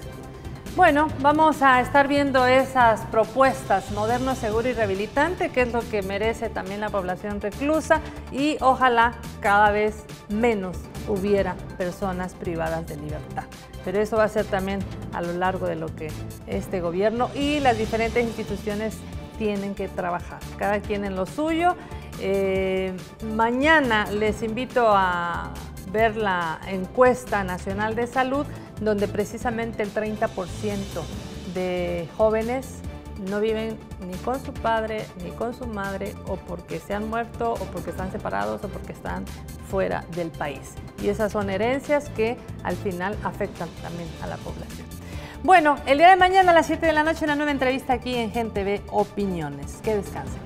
Bueno, vamos a estar viendo esas propuestas, moderno, seguro y rehabilitante, que es lo que merece también la población reclusa, y ojalá cada vez menos hubiera personas privadas de libertad. Pero eso va a ser también a lo largo de lo que este gobierno y las diferentes instituciones tienen que trabajar, cada quien en lo suyo. Mañana les invito a ver la encuesta nacional de salud, donde precisamente el 30% de jóvenes no viven ni con su padre ni con su madre, o porque se han muerto, o porque están separados, o porque están fuera del país. Y esas son herencias que al final afectan también a la población. Bueno, el día de mañana a las 7 de la noche una nueva entrevista aquí en Gente de Opiniones. Que descansen.